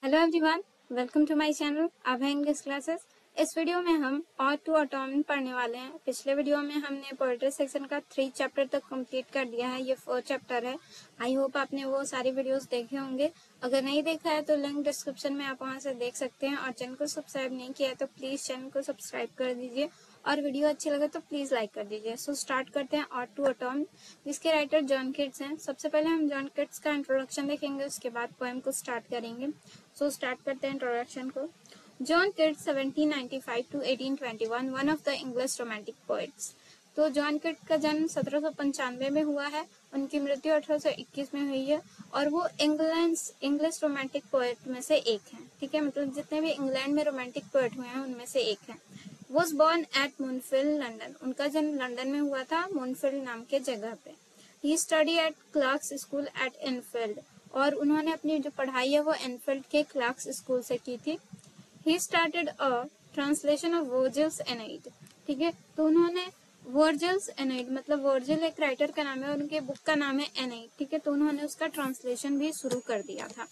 Hello everyone, welcome to my channel. अब है English classes. इस वीडियो में हम और टू ऑटोम पढ़ने वाले हैं। पिछले वीडियो में हमने पोएट्री सेक्शन का 3 चैप्टर तक कंप्लीट कर दिया है। ये 4 चैप्टर है। आई होप आपने वो सारी वीडियोस देखे होंगे। अगर नहीं देखा है तो लिंक डिस्क्रिप्शन में आप वहां से देख सकते हैं। और चैनल को सब्सक्राइब नहीं किया है तो प्लीज चैनल को सब्सक्राइब कर दीजिए और वीडियो अच्छी लगे तो प्लीज लाइक कर दीजिए। सो स्टार्ट करते हैं और टू ऑटोम, जिसके राइटर जॉन किट्स हैं। सबसे पहले हम जॉन किट्स का इंट्रोडक्शन देखेंगे, उसके बाद पोएम को स्टार्ट करेंगे। सो स्टार्ट करते हैं इंट्रोडक्शन को। John Keats 1795 to 1821, one of the English romantic poets. तो जॉन किट्स का जन्म 1795 में हुआ है। उनकी मृत्यु 1821 में हुई है और वो इंग्लिश रोमांटिक पोएट में से एक हैं। ठीक है, मतलब जितने भी इंग्लैंड में रोमांटिक पोएट हुए हैं उनमें से एक हैं। Was born at Moonfield, London. उनका जन्म लंदन में हुआ था, मूनफील्ड नाम के जगह पे। He study at Clarks school at Enfield, और उन्होंने अपनी जो पढ़ाई है वो एनफील्ड के क्लार्क्स स्कूल से की थी। He started a translation of Virgil's Aeneid. ठीक है, तो उन्होंने वर्जिल्स एनाइड, मतलब वर्जिल एक राइटर का नाम है, उनके बुक का नाम है एनाइड। ठीक है, तो उन्होंने उसका ट्रांसलेशन भी शुरू कर दिया था।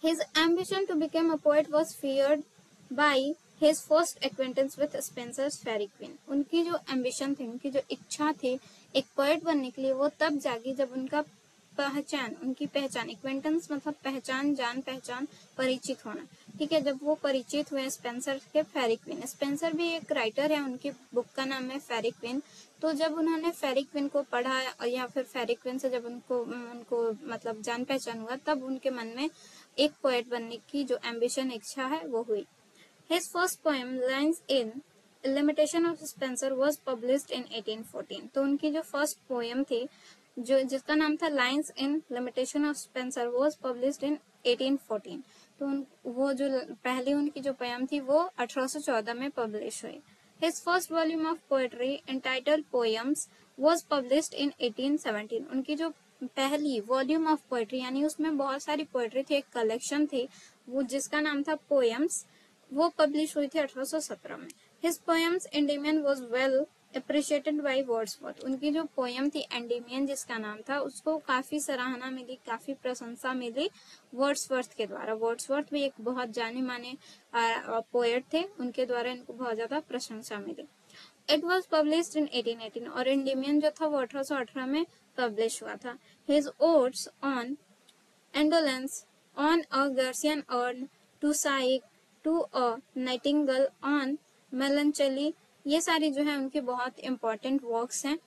His ambition to become a poet was fueled by his first acquaintance with Spenser's Faerie Queene. उनकी जो एम्बिशन थी, उनकी जो इच्छा थी एक पोएट बनने के लिए, वो तब जागी जब उनकी पहचान, एक्वेंटेंस मतलब पहचान, जान पहचान, परिचित होना। ठीक है, जब वो परिचित हुए स्पेंसर के फेरी क्वीन। स्पेंसर भी एक राइटर है, उनकी बुक का नाम है फेरी क्वीन। तो जब उन्होंने फेरी क्वीन को पढ़ा या फिर फेरी क्वीन से जब उनको मतलब जान पहचान हुआ, तब उनके मन में एक पोएट बनने की जो एम्बिशन, इच्छा है, वो हुई। His first poem, Lines in Limitation of Spenser, was published in 1814. तो उनकी जो फर्स्ट पोएम थी, जिसका नाम था lines in limitation of Spencer, was published in 1814। तो वो जो पहली उनकी जो पोएम थी वो 1814 में पब्लिश हुई। His first volume of poetry, entitled Poems, was published in 1817. उनकी जो पहली वॉल्यूम ऑफ पोएट्री, यानी उसमें बहुत सारी पोएट्री थी, एक कलेक्शन थी, वो जिसका नाम था पोएम्स, वो पब्लिश हुई थी 1817 में। His poems Endymion was well appreciated by Wordsworth. उनकी जो पोएम थी एंडीमियन जिसका नाम था, उसको काफी सराहना मिली, काफी प्रशंसा मिली वर्ड्सवर्थ के द्वारा। वर्ड्सवर्थ भी एक बहुत जाने माने पोएट थे, उनके द्वारा इनको बहुत ज्यादा प्रशंसा मिली। It was published in 1818 और एंडीमियन जो था वो 1818 में पब्लिश हुआ था। His odes on indolence, on a Garcian urn, to Psyche, to a Nightingale, on melancholy, ये सारी जो है उनके बहुत इम्पोर्टेंट वर्क्स हैं,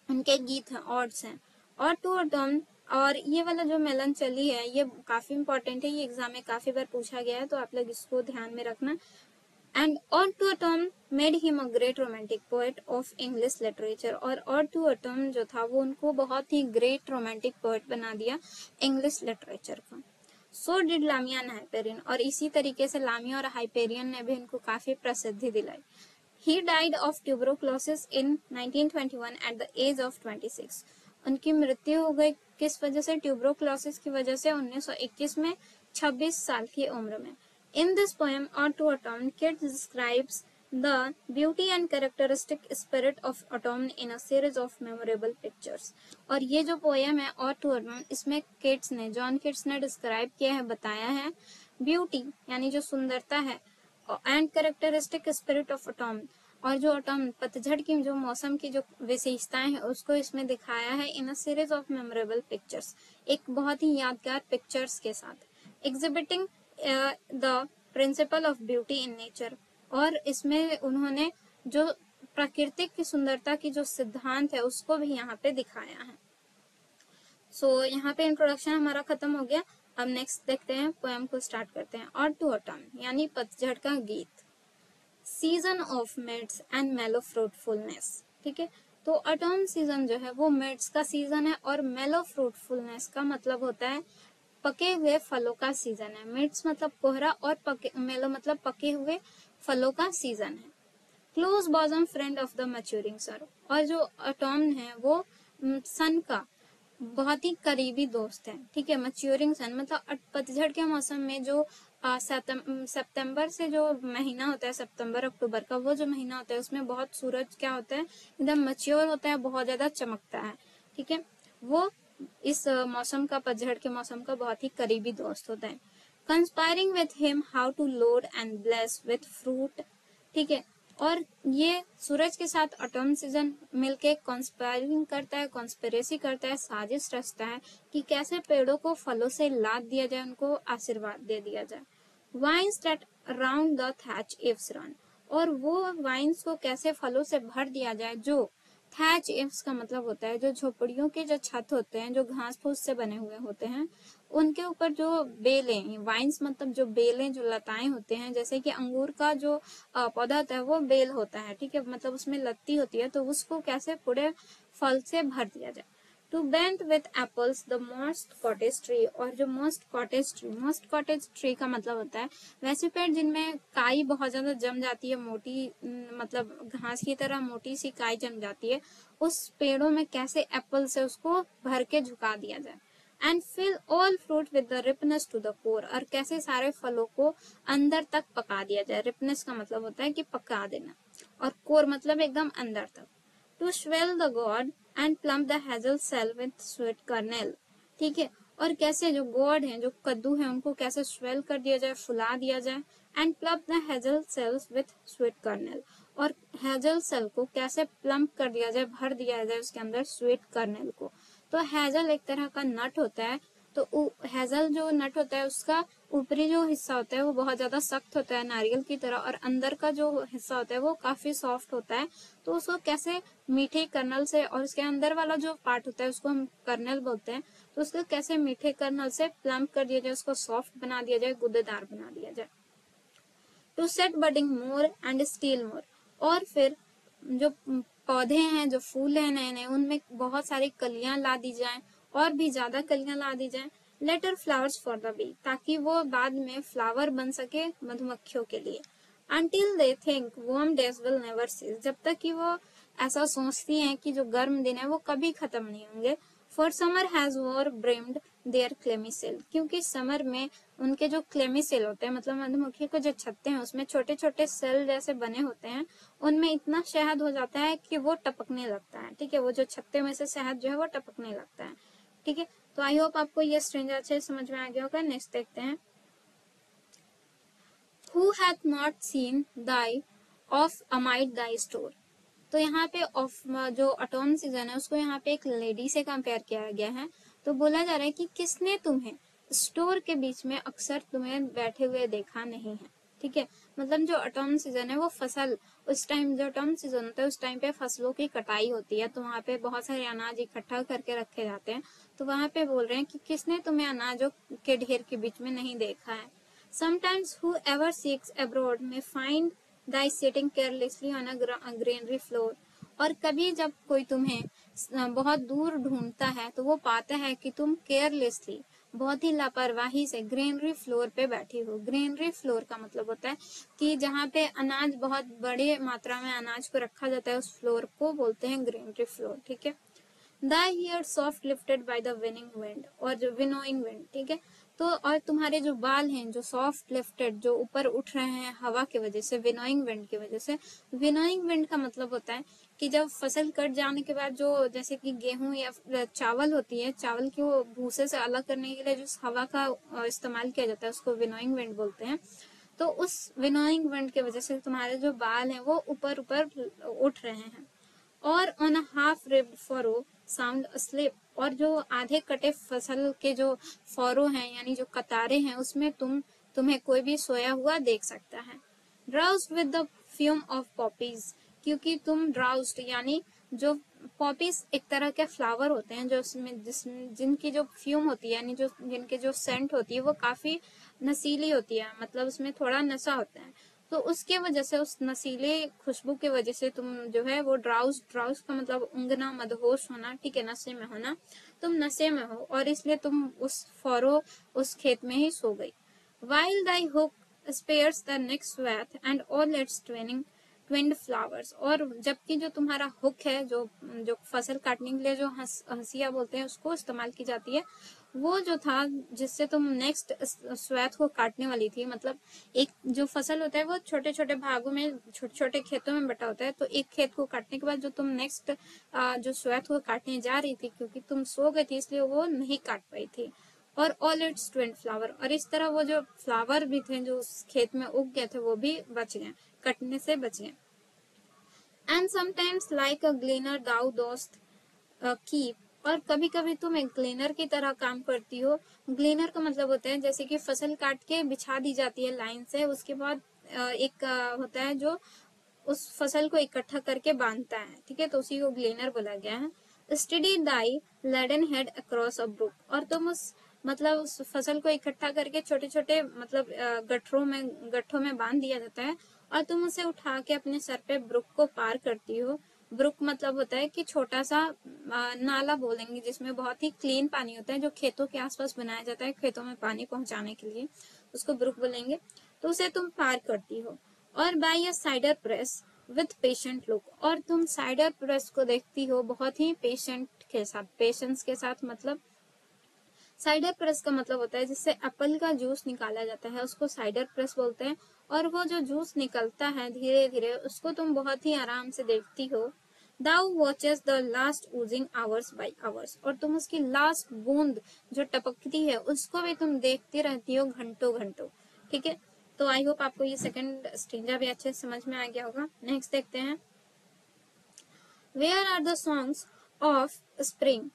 उनके गीत हैं, ऑड्स हैं। और टू ऑटम, और ये वाला जो मेलनचली है ये काफी इम्पोर्टेंट है, ये एग्जाम में काफी बार पूछा गया है, तो आप लोग इसको ध्यान में रखना। एंड और to autumn made him a great romantic poet of English literature, और टू ऑटम जो था वो उनको बहुत ही ग्रेट रोमांटिक पोएट बना दिया इंग्लिश लिटरेचर का। सो डिड लामिया एंड हाइपेरियन, और इसी तरीके से लामिया और हाइपेरियन ने भी इनको काफी प्रसिद्धि दिलाई। He died of tuberculosis in 1921 at the age of 26. उनकी मृत्यु हो गई किस वजह से? ट्यूबरोक्लोसिस की वजह से 1921 में 26 साल की उम्र में। In this poem, Ode to Autumn, Keats describes the beauty and characteristic spirit of autumn in a series of memorable pictures. और ये जो पोएम है Ode to Autumn, इसमें जॉन किट्स ने डिस्क्राइब किया है, बताया है ब्यूटी यानी जो सुंदरता है, and characteristic spirit of autumn, और जो ऑटम पतझड़ की जो मौसम की जो विशेषताएं हैं उसको इसमें दिखाया है in a series of memorable pictures, एक बहुत ही यादगार पिक्चर्स के साथ। Exhibiting the principle of beauty in nature, और इसमें उन्होंने जो प्राकृतिक की सुंदरता की जो सिद्धांत है उसको भी यहाँ पे दिखाया है। सो यहाँ पे इंट्रोडक्शन हमारा खत्म हो गया। अब नेक्स्ट देखते हैं, पोएम को स्टार्ट करते हैं। और टू ऑटम यानी पतझड़ का गीत। सीजन ऑफ मिड्स एंड मेलो फ्रूटफुलनेस। ठीक है, तो ऑटम सीजन जो है वो मिड्स का सीजन है, और मेलो फ्रूटफुलनेस का मतलब होता है पके हुए फलों का सीजन है। मिड्स मतलब कोहरा और मेलो मतलब पके हुए फलों का सीजन है। Close bosom friend of the maturing sun, और जो ऑटम है वो सन का बहुत ही करीबी दोस्त है। ठीक है, मैच्योरिंग सन मतलब पतझड़ के मौसम में जो सितंबर से जो महीना होता है, सितंबर अक्टूबर का वो जो महीना होता है, उसमें बहुत सूरज क्या होता है, एकदम मैच्योर होता है, बहुत ज्यादा चमकता है। ठीक है, वो इस मौसम का, पतझड़ के मौसम का बहुत ही करीबी दोस्त होता है। Conspiring with him how to load and bless with fruit, ठीक है। और ये सूरज के साथ ऑटम सीजन मिलके कंस्पायरिंग करता है, कॉन्स्पिरेसी करता है, साजिश रचता है कि कैसे पेड़ों को फलों से लाद दिया जाए, उनको आशीर्वाद दे दिया जाए। Vines that around the thatch eaves run, और वो वाइन्स को कैसे फलों से भर दिया जाए, जो थैच इव्स का मतलब होता है जो झोपड़ियों के जो छत होते हैं, जो घास फूस से बने हुए होते हैं, उनके ऊपर जो बेलें, वाइन्स मतलब जो बेलें, जो लताएं होते हैं, जैसे कि अंगूर का जो पौधा होता है वो बेल होता है, ठीक है, मतलब उसमें लत्ती होती है, तो उसको कैसे पूरे फल से भर दिया जाए। To bent with apples the most cottage tree, और जो मोस्ट कॉटेज ट्री का मतलब होता है वैसे पेड़ जिनमें काई बहुत ज्यादा जम जाती है, मोटी मतलब घास की तरह मोटी सी काई जम जाती है, उस पेड़ों में कैसे एप्पल से उसको भर के झुका दिया जाए। And fill all fruit with the ripeness to the core, और कैसे सारे फलों को अंदर तक पका दिया जाए। रिपनेस का मतलब होता है कि पका देना, और कोर मतलब एकदम अंदर तक। To swell the gourd and plump the hazel shell with sweet kernel, ठीक है। और कैसे जो गॉड है, जो कद्दू है, उनको कैसे स्वेल कर दिया जाए, फुला दिया जाए। And plump the hazel sales with sweet kernel, और हेजल सेल को कैसे प्लम्प कर दिया जाए, भर दिया जाए उसके अंदर स्वीट कर्नेल को। तो हेजल एक तरह का नट होता है, तो हेजल जो नट होता है उसका ऊपरी जो हिस्सा होता है वो बहुत ज्यादा सख्त होता है नारियल की तरह, और अंदर का जो हिस्सा होता है वो काफी सॉफ्ट होता है। तो उसको कैसे मीठे कर्नल से, और उसके अंदर वाला जो पार्ट होता है उसको हम कर्नल बोलते हैं, तो उसको कैसे मीठे कर्नल से प्लम्प कर दिया जाए, उसको सॉफ्ट बना दिया जाए, गुद्देदार बना दिया जाए। To set budding more and still more, और फिर जो पौधे हैं, जो फूल हैं नए नए, उनमें बहुत सारी कलियां ला दी जाएं, और भी ज्यादा कलियां ला दी जाएं। Later flowers for the bee, ताकि वो बाद में फ्लावर बन सके मधुमक्खियों के लिए। Until they think warm days will never cease, जब तक कि वो ऐसा सोचती हैं कि जो गर्म दिन है वो कभी खत्म नहीं होंगे। For summer has war brimmed their clammy cell, क्योंकि समर में उनके जो क्लेमी सेल होते हैं, मतलब मधुमक्खी को जो छत्ते हैं उसमें छोटे छोटे सेल जैसे बने होते हैं, उनमें इतना शहद हो जाता है कि वो टपकने लगता है, ठीक है, वो जो छत्ते में से शहद जो है वो टपकने लगता है, ठीक है। तो आई होप आपको ये स्ट्रेंज अच्छे समझ में आ गया होगा। नेक्स्ट देखते हैं। Who hath not seen thy of amid thy store, तो यहाँ पे ऑफ जो ऑटोम सीजन है उसको यहाँ पे एक लेडी से कंपेयर किया गया है। तो बोला जा रहा है कि किसने तुम्हें स्टोर के बीच में अक्सर तुम्हें बैठे हुए देखा नहीं है, ठीक है। मतलब जो ऑटोम सीजन है वो फसल, उस टाइम जो ऑटोम सीजन होता है उस टाइम पे फसलों की कटाई होती है, तो वहाँ पे बहुत सारे अनाज इकट्ठा करके रखे जाते हैं। तो वहाँ पे बोल रहे हैं कि किसने तुम्हें अनाजों के ढेर के बीच में नहीं देखा है। Sometimes whoever seeks abroad may find thy sitting carelessly on a greenery floor, और कभी जब कोई तुम्हें बहुत दूर ढूंढता है तो वो पाता है कि तुम केयरलेसली, बहुत ही लापरवाही से ग्रीनरी फ्लोर पे बैठी हो। ग्रीनरी फ्लोर का मतलब होता है कि जहाँ पे अनाज, बहुत बड़े मात्रा में अनाज को रखा जाता है, उस फ्लोर को बोलते हैं ग्रीनरी फ्लोर, ठीक है। The year soft lifted by the winning wind, और जो विनोइंग विंड, ठीक है। तो और तुम्हारे जो बाल हैं जो सॉफ्ट लिफ्टेड, जो ऊपर उठ रहे हैं हवा की वजह से, विनोइंग विंड की वजह से। विनोइंग विंड का मतलब होता है कि जब फसल कट जाने के बाद जो, जैसे कि गेहूं या चावल होती है, चावल की वो भूसे से अलग करने के लिए जो हवा का इस्तेमाल किया जाता है उसको विनोइंग विंड बोलते हैं। तो उस विनोइंग विंड की वजह से तुम्हारे जो बाल हैं वो ऊपर ऊपर उठ रहे हैं। और on a half ribbed furrow sound asleep, और जो आधे कटे फसल के जो फौरो हैं यानी जो कतारे हैं उसमें तुम्हें कोई भी सोया हुआ देख सकता है। Drowsed with the fume of poppies, क्योंकि तुम ड्राउस्ड यानी जो पॉपीज एक तरह के फ्लावर होते हैं जो जिनकी जो फ्यूम होती है यानी जो जिनके जो सेंट होती है वो काफी नशीली होती है, मतलब उसमें थोड़ा नशा होता है। तो उसके वजह से, उस नशीले खुशबू की वजह से तुम जो है वो ड्राउस का मतलब ऊँघना, मदहोश होना, ठीक है, नशे में होना। तुम नशे में हो और इसलिए तुम उस खेत में ही सो गई। While thy hook spares the next swath and all its twinned flowers, और जबकि जो तुम्हारा हुक है, जो जो फसल काटने के लिए जो हंसिया बोलते हैं उसको इस्तेमाल की जाती है, वो जो था जिससे तुम नेक्स्ट स्वैथ को काटने वाली थी, मतलब एक जो फसल होता है वो छोटे छोटे भागों में, छोटे छोटे खेतों में बटा होता है। तो एक खेत को काटने के बाद जो तुम नेक्स्ट जो स्वैथ को काटने जा रही थी, क्योंकि तुम सो गई थी इसलिए वो नहीं काट पाई थी। और ऑल इट्स ट्विन फ्लावर, और इस तरह वो जो फ्लावर भी थे जो उस खेत में उग गए थे वो भी बच गए, कटने से बच गए। And sometimes like a gleaner thou dost keep, और कभी कभी तुम एक ग्लीनर की तरह काम करती हो। ग्लीनर का मतलब होता है जैसे कि फसल काट के बिछा दी जाती है लाइन से, उसके बाद एक होता है जो उस फसल को इकट्ठा करके बांधता है, ठीक है, तो उसी को ग्लीनर बोला गया है। Steady thy laden head across a brook, और तुम उस मतलब उस फसल को इकट्ठा करके छोटे छोटे मतलब गट्ठों में बांध दिया जाता है, और तुम उसे उठा के अपने सर पे ब्रुक को पार करती हो। ब्रुक मतलब होता है कि छोटा सा नाला बोलेंगे जिसमें बहुत ही क्लीन पानी होता है, जो खेतों के आसपास बनाया जाता है खेतों में पानी पहुंचाने के लिए, उसको ब्रुक बोलेंगे। तो उसे तुम पार करती हो। और by a cider press with patient look, और तुम साइडर प्रेस को देखती हो बहुत ही पेशेंट के साथ, पेशेंस के साथ, मतलब साइडर प्रेस का मतलब होता है जिससे एप्पल का जूस निकाला जाता है उसको साइडर प्रेस बोलते हैं। और वो जो जूस निकलता है धीरे धीरे उसको तुम बहुत ही आराम से देखती हो। Thou watches the last oozing hours by hours, और तुम उसकी लास्ट बूंद जो टपकती है उसको भी तुम देखती रहती हो घंटों घंटों, ठीक है। तो आई होप आपको ये सेकंड स्टेंजा भी अच्छे से समझ में आ गया होगा। नेक्स्ट देखते हैं, where are the songs of spring,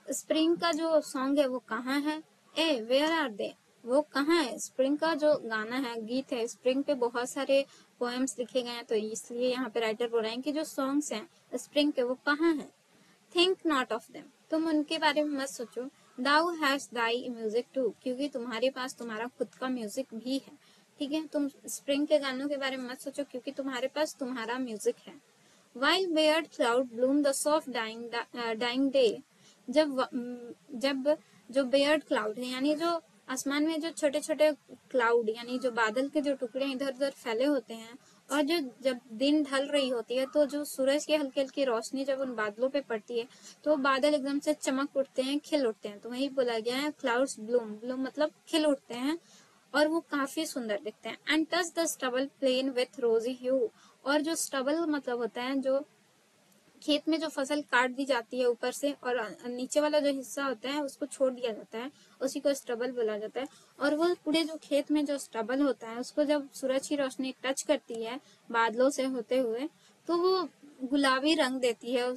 spring का जो सॉन्ग है वो कहाँ है। ए वेयर आर दे, वो कहाँ है। स्प्रिंग का जो गाना है, गीत है, स्प्रिंग पे बहुत सारे पोएम्स लिखे गए हैं, तो इसलिए यहाँ पे राइटर बोल रहे हैं कि जो सॉन्ग्स हैं स्प्रिंग के वो कहाँ हैं। थिंक नॉट ऑफ देम, तुम उनके बारे में मत सोचो। दाउ हैज दाई म्यूजिक टू, क्योंकि तुम्हारे पास तुम्हारा खुद का म्यूजिक भी है, ठीक है। तुम स्प्रिंग के गानों के बारे में मत सोचो क्योंकि तुम्हारे पास तुम्हारा म्यूजिक है। While weird cloud bloom the soft dying day, जब जो बेयर्ड क्लाउड है यानी जो आसमान में जो छोटे छोटे क्लाउड यानी जो बादल के जो टुकड़े इधर उधर फैले होते हैं, और जो जब दिन ढल रही होती है तो जो सूरज की हल्की हल्की रोशनी जब उन बादलों पे पड़ती है तो बादल एकदम से चमक उठते हैं, खिल उठते हैं, तो वही बोला गया है क्लाउड्स ब्लूम, ब्लूम मतलब खिल उठते हैं और वो काफी सुंदर दिखते हैं। And touch the stubble plain with rosy hue, और जो स्टबल मतलब होता है जो खेत में जो फसल काट दी जाती है ऊपर से और नीचे वाला जो हिस्सा होता है उसको छोड़ दिया जाता है, उसी को स्टबल बोला जाता है। और वो पूरे जो खेत में जो स्टबल होता है उसको जब सूरज की रोशनी टच करती है बादलों से होते हुए तो वो गुलाबी रंग देती है,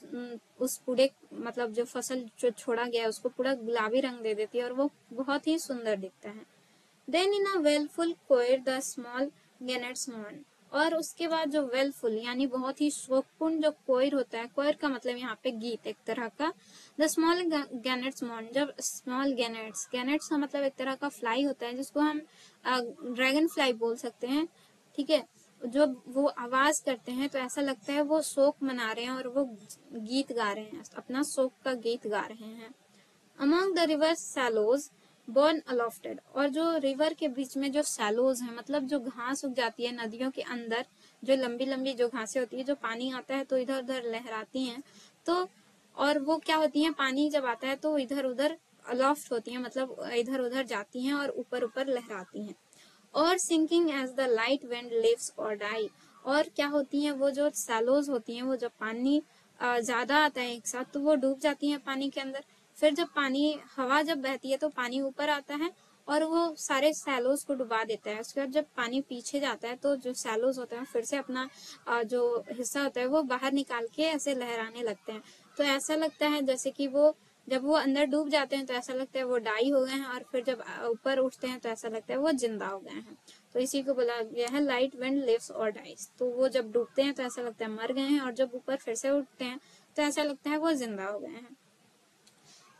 उस पूरे मतलब जो फसल जो छोड़ा गया है उसको पूरा गुलाबी रंग दे देती है और वो बहुत ही सुंदर दिखता है। Then in a wailful choir the small gnats mourn, और उसके बाद जो वेलफुल यानी बहुत ही शोकपूर्ण जो कोयर होता है, कोयर का मतलब यहाँ पे गीत एक तरह का। द स्मॉल गैनेट्स मॉर्न, जब स्मॉल गैनेट्स, गैनेट्स का मतलब एक तरह का फ्लाई होता है जिसको हम ड्रैगन फ्लाई बोल सकते हैं, ठीक है। जो वो आवाज करते हैं तो ऐसा लगता है वो शोक मना रहे हैं और वो गीत गा रहे हैं, अपना शोक का गीत गा रहे हैं। Among the river sallows borne aloft, और जो रिवर के बीच में जो सैलोज है मतलब जो घास उग जाती है नदियों के अंदर, जो लंबी लंबी जो घासें होती है जो पानी आता है तो इधर उधर लहराती हैं, तो और वो क्या होती है पानी जब आता है तो इधर उधर अलॉफ्ट होती है मतलब इधर उधर जाती हैं और ऊपर ऊपर लहराती हैं। और sinking as the light wind lives और डाई, और क्या होती हैं वो जो सैलोज होती हैं वो जब पानी ज्यादा आता है एक साथ तो वो डूब जाती हैं पानी के अंदर। फिर जब पानी हवा जब बहती है तो पानी ऊपर आता है और वो सारे सैलोज को डुबा देता है। उसके बाद जब पानी पीछे जाता है तो जो सैलोज होते हैं फिर से अपना जो हिस्सा होता है वो बाहर निकाल के ऐसे लहराने लगते हैं। तो ऐसा लगता है जैसे कि वो जब वो अंदर डूब जाते हैं तो ऐसा लगता है वो डाई हो गए हैं और फिर जब ऊपर उठते हैं तो ऐसा लगता है वो जिंदा हो गए हैं। तो इसी को बोला गया है लाइट विंड लिव्स और डाइज। तो वो जब डूबते हैं तो ऐसा लगता है मर गए हैं और जब ऊपर फिर से उठते हैं तो ऐसा लगता है वो जिंदा हो गए हैं।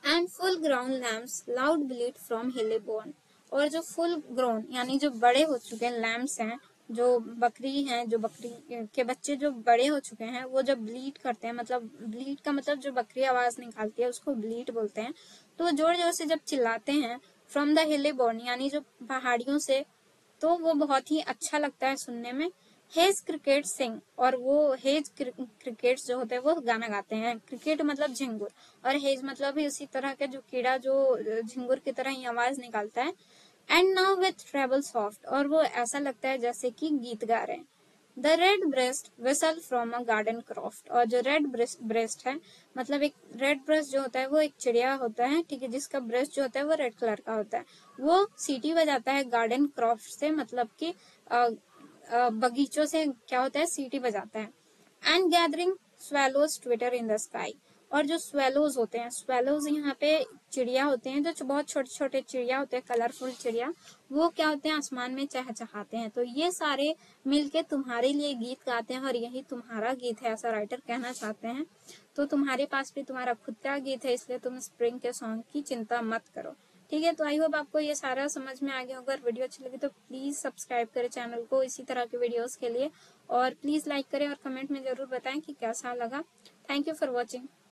And full ground lamps loud bleed from हिली बोन, और जो फुल ग्रोन यानी जो बड़े हो चुके हैं लैम्प्स हैं, जो बकरी हैं, जो बकरी के बच्चे जो बड़े हो चुके हैं वो जब ब्लीड करते हैं, मतलब ब्लीड का मतलब जो बकरी आवाज निकालती है उसको ब्लीड बोलते हैं। तो वो जोर जोर से जब चिल्लाते हैं फ्रॉम द हिली बोन यानी जो पहाड़ियों से, तो वो बहुत ही अच्छा लगता है सुनने में। हेज क्रिकेट सिंग, और वो हेज क्रिकेट जो होते हैं वो गाना गाते हैं। क्रिकेट मतलब झिंगुर और हेज मतलब भी उसी तरह का जो कीड़ा जो झिंगुर की तरह ही आवाज निकालता है। And now with treble soft, और वो ऐसा लगता है जैसे कि गीत गा रहे हैं। The red breast whistle from a garden croft, और जो रेड ब्रेस्ट है मतलब एक रेड ब्रेस्ट जो होता है वो एक चिड़िया होता है, ठीक है, जिसका ब्रेस्ट जो होता है वो रेड कलर का होता है, वो सीटी बजाता है गार्डन क्रॉफ्ट से, मतलब कि बगीचों से क्या होता है, सीटी बजाता है। And gathering swallows Twitter in the sky, और जो स्वेलोज होते हैं, स्वेलोज यहाँ पे चिड़िया होते हैं जो बहुत छोटे छोटे चिड़िया होते हैं, कलरफुल चिड़िया, वो क्या होते हैं, आसमान में चहचहाते हैं। तो ये सारे मिलके तुम्हारे लिए गीत गाते हैं और यही तुम्हारा गीत है, ऐसा राइटर कहना चाहते हैं। तो तुम्हारे पास भी तुम्हारा खुद का गीत है, इसलिए तुम स्प्रिंग के सॉन्ग की चिंता मत करो, ठीक है। तो आई होप आपको ये सारा समझ में आ गया। अगर वीडियो अच्छी लगी तो प्लीज सब्सक्राइब करें चैनल को इसी तरह के वीडियोस के लिए, और प्लीज लाइक करें और कमेंट में जरूर बताएं कि कैसा लगा। Thank you for watching.